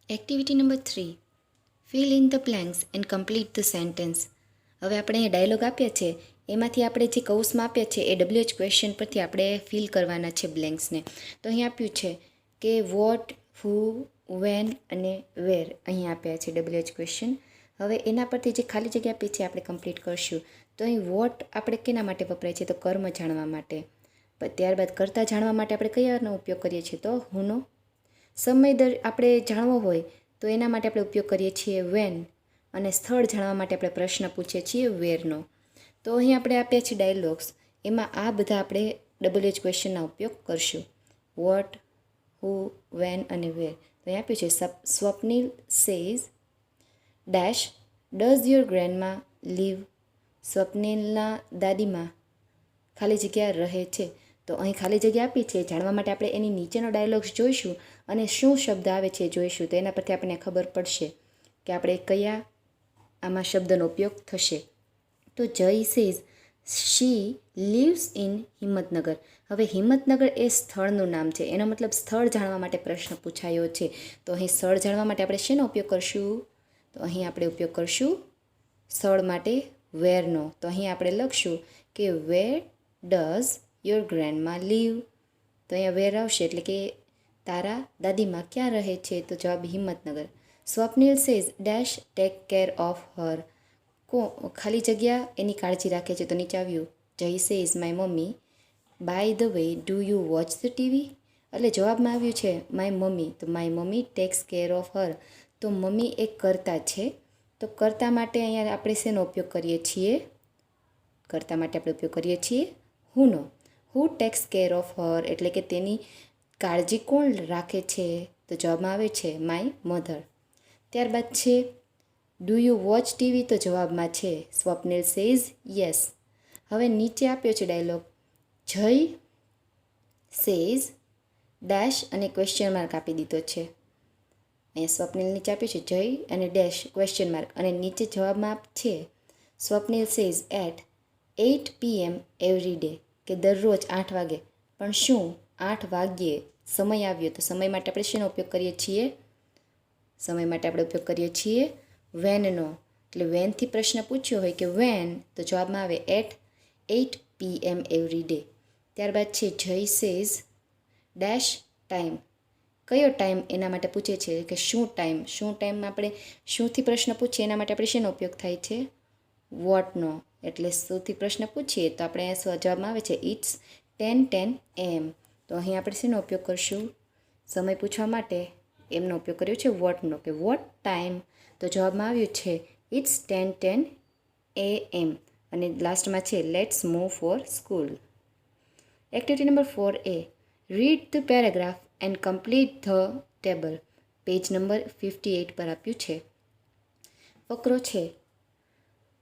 Activity number 3. Fill in the blanks and complete the sentence. હવે આપણે અહીંયા dialog આપ્યા છે એમાંથી આપણે જે કૌંસમાં આપ્યા છે એ WH ક્વેશ્ચન પરથી આપણે ફિલ કરવાના છે બ્લેન્ક્સને. તો અહીં આપ્યું છે કે વોટ, હુ, વેન અને વેર અહીં આપ્યા છે WH ક્વેશ્ચન. હવે એના પરથી જે ખાલી જગ્યા આપી છે આપણે કમ્પ્લીટ કરશું. તો અહીં વોટ આપણે કેના માટે વપરાય છે? તો કર્મ જાણવા માટે. ત્યારબાદ કરતા જાણવા માટે આપણે કયાનો ઉપયોગ કરીએ છીએ? તો હુનો. સમય આપણે જાણવો હોય તો એના માટે આપણે ઉપયોગ કરીએ છીએ વેન, અને સ્થળ જાણવા માટે આપણે પ્રશ્ન પૂછીએ છીએ વેરનો. તો અહીં આપણે આપ્યા છે ડાયલોગ્સ, એમાં આ બધા આપણે WH ક્વેશ્ચનના ઉપયોગ કરશું. વોટ, હુ, વેન અને વેર. તો અહીં આપ્યું છે Swapnil says dash does your grandma live. સ્વપ્નિલના દાદીમાં ખાલી જગ્યા રહે છે. તો અહીં ખાલી જગ્યા આપી છે જાણવા માટે આપણે એની નીચેનો ડાયલોગ્સ જોઈશું અને શું શબ્દ આવે છે જોઈશું. તો એના પરથી આપણને ખબર પડશે કે આપણે કયા આમાં શબ્દનો ઉપયોગ થશે. તો Jay says she lives in Himmatnagar. હવે હિંમતનગર એ સ્થળનું નામ છે, એનો મતલબ સ્થળ જાણવા માટે પ્રશ્ન પૂછાયો છે. તો અહીં સ્થળ જાણવા માટે આપણે શેનો ઉપયોગ કરશું? તો અહીં આપણે ઉપયોગ કરશું સ્થળ માટે વેરનો. તો અહીં આપણે લખશું કે where does your grandma leave. તો અહીંયા વેર આવશે એટલે કે તારા દાદીમાં ક્યાં રહે છે? તો જવાબ Himmatnagar. Swapnil says dash take care of હર. ખાલી જગ્યા એની કાળજી રાખે છે. તો નીચે આવ્યું Jay says my mummy. By the way do you watch the TV. એટલે જવાબમાં આવ્યું છે માય મમ્મી. તો my mummy takes care of her. તો મમ્મી એક કરતા છે. તો કરતા માટે અહીંયા આપણે શેનો ઉપયોગ કરીએ છીએ? કરતા માટે આપણે ઉપયોગ કરીએ છીએ હુનો. હુ ટેક્સ કેર ઓફ હર એટલે કે તેની કાળજી કોણ રાખે છે? તો જવાબમાં આવે છે માય મધર. ત્યારબાદ છે ડુ યુ વોચ ટીવી. તો જવાબમાં છે સ્વપ્નિલ સેઝ યસ. હવે નીચે આપ્યો છે ડાયલોગ જય સેઝ ડેશ અને ક્વેશ્ચન માર્ક આપી દીધો છે. અહીંયા સ્વપ્નિલ નીચે આપ્યું છે જય અને ડેશ ક્વેશ્ચન માર્ક, અને નીચે જવાબમાં છે Swapnil says at 8 PM every day, કે દરરોજ 8 વાગે. પણ શું 8 વાગ્યે સમય આવ્યો? તો સમય માટે આપણે શેનો ઉપયોગ કરીએ છીએ? સમય માટે આપણે ઉપયોગ કરીએ છીએ વેનનો. એટલે વેનથી પ્રશ્ન પૂછ્યો હોય કે વેન, તો જવાબમાં આવે એટ 8 PM એવરી ડે. ત્યારબાદ છે જય સેઝ ડેશ ટાઈમ. કયો ટાઈમ એના માટે પૂછે છે કે શું ટાઈમ? શું ટાઈમમાં આપણે શુંથી પ્રશ્ન પૂછીએ એના માટે આપણે શેનો ઉપયોગ થાય છે? વોટનો. એટલે શુંથી પ્રશ્ન પૂછીએ તો આપણે જવાબમાં આવે છે ઇટ્સ 10:10 AM. તો અહીં આપણે શેનો ઉપયોગ કરશું? સમય પૂછવા માટે એમનો ઉપયોગ કર્યો છે વોટનો, કે વોટ ટાઈમ. તો જવાબમાં આવ્યું છે ઇટ્સ 10:10 AM. અને લાસ્ટમાં છે let's move for school. Activity number 4A. Read the paragraph and complete the table. Page number 58 પર આપ્યું છે. ફકરો છે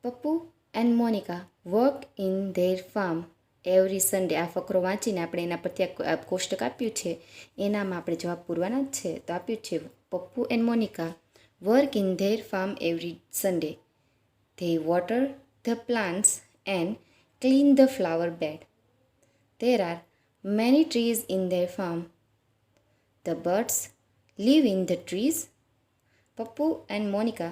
Pappu and Monica work in their farm every Sunday. આ ફકરો વાંચીને આપણે એના પરથી આ કોષ્ટક આપ્યું છે એનામાં આપણે જવાબ પૂરવાના જ છે. તો આપ્યું છે Pappu and Monica work in their farm every Sunday. They water the plants and clean the flower bed. There are many trees in their farm. The birds live in the trees. Pappu and Monica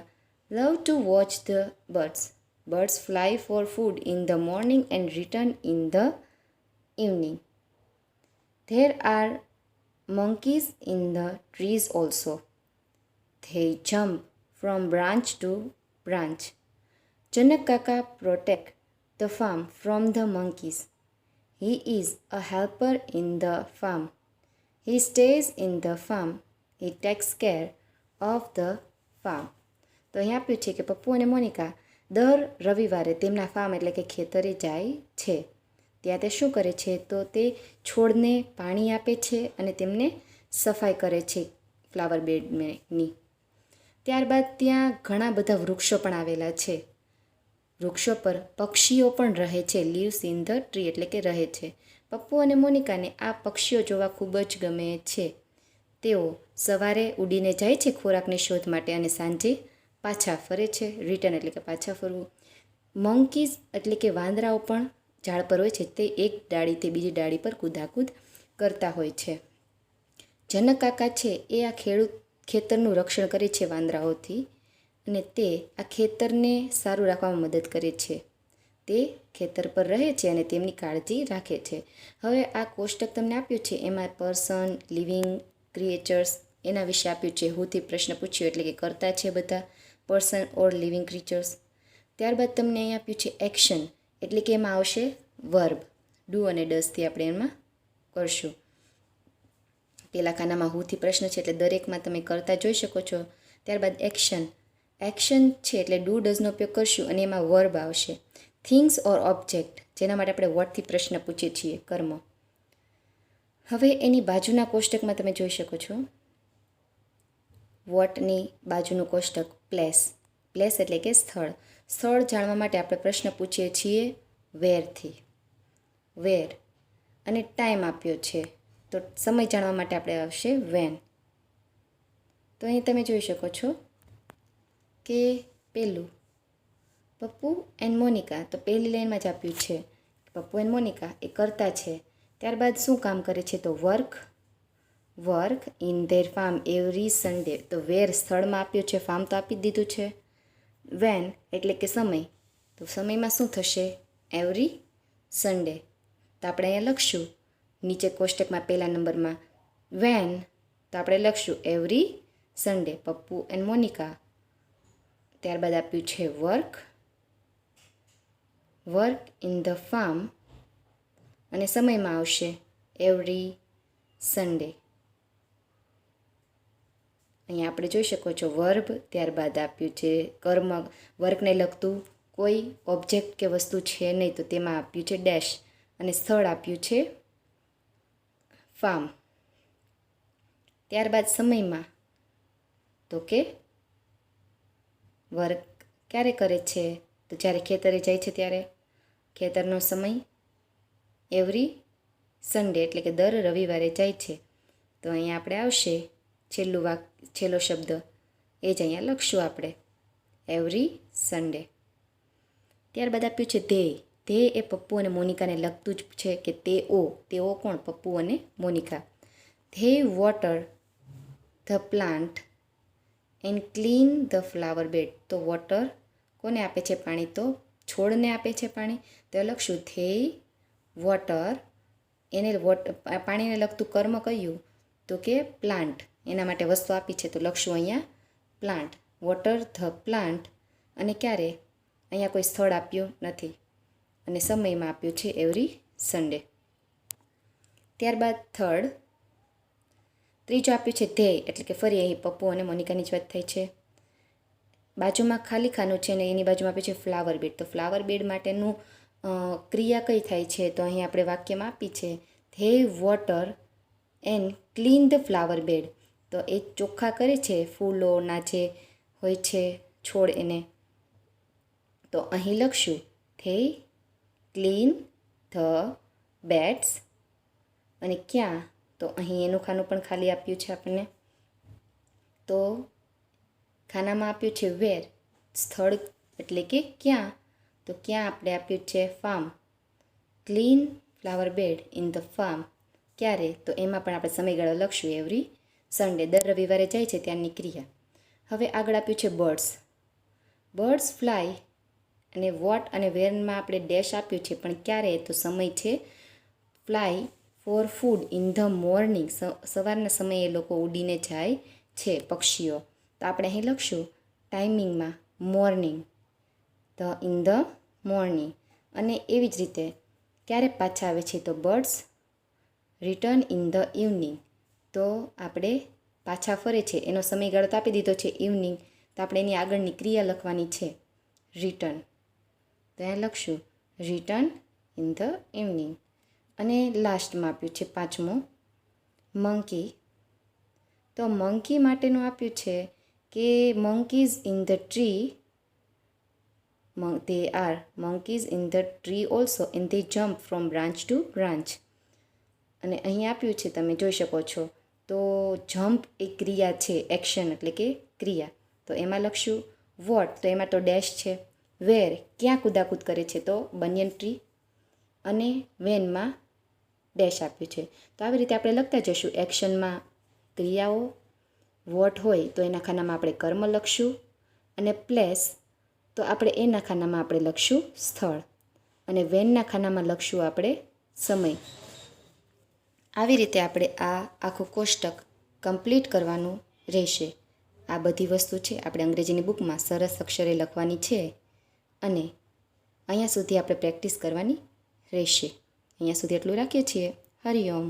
love to watch the birds. Birds fly for food in the morning and return in the evening. There are monkeys in the trees also. They jump from branch to branch. Janak Kaka protects the farm from the monkeys. He is a helper in the farm. He stays in the farm. He takes care of the farm. તો અહીં આપ્યું છે કે પપ્પુ અને Monica દર રવિવારે તેમના farm એટલે કે ખેતરે જાય છે. ત્યાં તે શું કરે છે? તો તે છોડને પાણી આપે છે અને તેમને સફાઈ કરે છે ફ્લાવર બેડની. ત્યારબાદ ત્યાં ઘણા બધા વૃક્ષો પણ આવેલા છે. વૃક્ષો પર પક્ષીઓ પણ રહે છે. લીવ્સ ઇન ધ ટ્રી એટલે કે રહે છે. પપ્પુ અને મોનિકાને આ પક્ષીઓ જોવા ખૂબ જ ગમે છે. તેઓ સવારે ઉડીને જાય છે ખોરાકની શોધ માટે અને સાંજે પાછા ફરે છે. રિટર્ન એટલે કે પાછા ફરવું. મંકીઝ એટલે કે વાંદરાઓ પણ ઝાડ પર હોય છે. તે એક ડાળીથી બીજી ડાળી પર કૂદાકૂદ કરતા હોય છે. જનક કાકા છે એ આ ખેતરનું રક્ષણ કરે છે વાંદરાઓથી અને તે આ ખેતરને સારું રાખવામાં મદદ કરે છે. તે ખેતર પર રહે છે અને તેમની કાળજી રાખે છે. હવે આ કોષ્ટક તમને આપ્યું છે એમાં પર્સન, લિવિંગ ક્રિએચર્સ એના વિશે આપ્યું છે. હુથી પ્રશ્ન પૂછ્યો એટલે કે કરતા છે બધા પર્સન ઓર લિવિંગ ક્રિએચર્સ. ત્યારબાદ તમને અહીં આપ્યું છે એક્શન એટલે કે એમાં આવશે વર્બ. ડુ અને ડઝથી આપણે એમાં કરશું. પેલા ખાનામાં હુથી પ્રશ્ન છે એટલે દરેકમાં તમે કરતા જોઈ શકો છો. ત્યારબાદ એક્શન. એક્શન છે એટલે ડુ ડઝનો ઉપયોગ કરશું અને એમાં વર્બ આવશે. થિંગ્સ ઓર ઓબ્જેક્ટ જેના માટે આપણે વોટથી પ્રશ્ન પૂછીએ છીએ કર્મ. હવે એની બાજુના કોષ્ટકમાં તમે જોઈ શકો છો વોટની બાજુનું કોષ્ટક પ્લેસ. પ્લેસ એટલે કે સ્થળ. સ્થળ જાણવા માટે આપણે પ્રશ્ન પૂછીએ છીએ વેરથી. વેર અને ટાઈમ આપ્યો છે તો સમય જાણવા માટે આપણે આવશે વેન. તો અહીં તમે જોઈ શકો છો કે પેલું પપ્પુ એન્ડ મોનિકા. તો પહેલી લાઈનમાં જ આપ્યું છે પપ્પુ એન્ડ મોનિકા એ કરતા છે. ત્યારબાદ શું કામ કરે છે તો work in their farm every Sunday. તો વેર સ્થળમાં આપ્યું છે, ફાર્મ તો આપી જ દીધું છે. વેન એટલે કે સમય. તો સમયમાં શું થશે એવરી સન્ડે. તો આપણે અહીંયા લખશું નીચે કોષ્ટકમાં પહેલા નંબરમાં વેન. તો આપણે લખશું every Sunday Pappu and Monica. ત્યારબાદ આપ્યું છે વર્ક ઇન ધ ફાર્મ અને સમયમાં આવશે એવરી સન્ડે. અહીંયા આપણે જોઈ શકો છો વર્બ. ત્યારબાદ આપ્યું છે કર્મ. વર્કને લગતું કોઈ ઓબ્જેક્ટ કે વસ્તુ છે નહીં તો તેમાં આપ્યું છે ડેશ અને સ્થળ આપ્યું છે ફાર્મ. ત્યારબાદ સમયમાં તો કે વર્ક ક્યારે કરે છે તો જ્યારે ખેતરે જાય છે ત્યારે. ખેતરનો સમય એવરી સન્ડે એટલે કે દર રવિવારે જાય છે. તો અહીંયા આપણે આવશે છેલ્લો શબ્દ એ જ અહીંયા લખશું આપણે એવરી સન્ડે. ત્યારબાદ આપ્યું છે ધ્યેય. ધ્યેય એ પપ્પુ અને મોનિકાને લગતું જ છે કે તેઓ કોણ પપ્પુ અને Monica. They water the plant and clean the flower bed. તો વોટર કોને આપે છે પાણી તો છોડને આપે છે પાણી. તો લખશું ધ્યેય વોટર એને પાણીને લગતું કર્મ કયું તો કે પ્લાન્ટ. એના માટે વસ્તુ આપી છે તો લખશું અહીંયા પ્લાન્ટ. વોટર ધ પ્લાન્ટ અને ક્યારે અહીંયા કોઈ સ્થળ આપ્યું નથી અને સમયમાં આપ્યું છે એવરી સન્ડે. ત્યારબાદ ત્રીજું આપ્યું છે ધ્યેય એટલે કે ફરી અહીં પપ્પુ અને મોનિકાની જ વાત થઈ છે. બાજુમાં ખાલી ખાનું છે ને એની બાજુમાં આપ્યું છે ફ્લાવર બેડ. તો ફ્લાવર બેડ માટેનું ક્રિયા કઈ થાય છે તો અહીં આપણે વાક્યમાં આપી છે they water and clean the flower bed. તો એ ચોખ્ખા કરે છે ફૂલોના જે હોય છે છોડ એને. તો અહીં લખશું ધ્યેય ક્લીન ધ બેડ્સ અને ક્યાં તો અહીં એનું ખાનું પણ ખાલી આપ્યું છે આપણને. તો ખાનામાં આપ્યું છે વેર સ્થળ એટલે કે ક્યાં. તો ક્યાં આપણે આપ્યું છે farm. Clean flower bed in the farm ક્યારે તો એમાં પણ આપણે સમયગાળો લખશું એવરી સન્ડે દર રવિવારે જાય છે ત્યાંની ક્રિયા. હવે આગળ આપ્યું છે બર્ડ્સ ફ્લાય અને વોટ અને વેરમાં આપણે ડેશ આપ્યું છે પણ ક્યારે તો સમય છે fly for food in the morning. સવારના સમયે એ લોકો ઉડીને જાય છે પક્ષીઓ. તો આપણે અહીં લખશું ટાઈમિંગમાં મોર્નિંગ ઇન ધ મોર્નિંગ. અને એવી જ રીતે ક્યારે પાછા આવે છે તો birds return in the evening. તો આપણે પાછા ફરે છે એનો સમયગાળો તો આપી દીધો છે ઇવનિંગ. તો આપણે એની આગળની ક્રિયા લખવાની છે રિટર્ન. તો અહીંયા લખશું રિટર્ન ઇન ધ ઇવનિંગ. અને લાસ્ટમાં આપ્યું છે પાંચમું મંકી. તો મંકી માટેનું આપ્યું છે કે monkeys in the tree they are monkeys in the tree also and they jump from branch to branch. અને અહીં આપ્યું છે તમે જોઈ શકો છો તો જમ્પ એ ક્રિયા છે એક્શન એટલે કે ક્રિયા. તો એમાં લખશું વોટ તો એમાં તો ડેશ છે. વેર ક્યાં કૂદાકૂદ કરે છે તો બનિયન ટ્રી અને વેનમાં ડેશ આપ્યું છે. તો આવી રીતે આપણે લખતા જઈશું એક્શનમાં ક્રિયાઓ, વોટ હોય તો એના ખાનામાં આપણે કર્મ લખશું, અને પ્લેસ તો આપણે એના ખાનામાં આપણે લખશું સ્થળ, અને વેનના ખાનામાં લખશું આપણે સમય. આવી રીતે આપણે આ આખું કોષ્ટક કમ્પ્લીટ કરવાનું રહેશે. આ બધી વસ્તુ છે આપણે અંગ્રેજીની બુકમાં સરસ અક્ષરે લખવાની છે, અને અહીંયા સુધી આપણે પ્રેક્ટિસ કરવાની રહેશે. અહીંયા સુધી એટલું રાખીએ છીએ. હરિઓમ.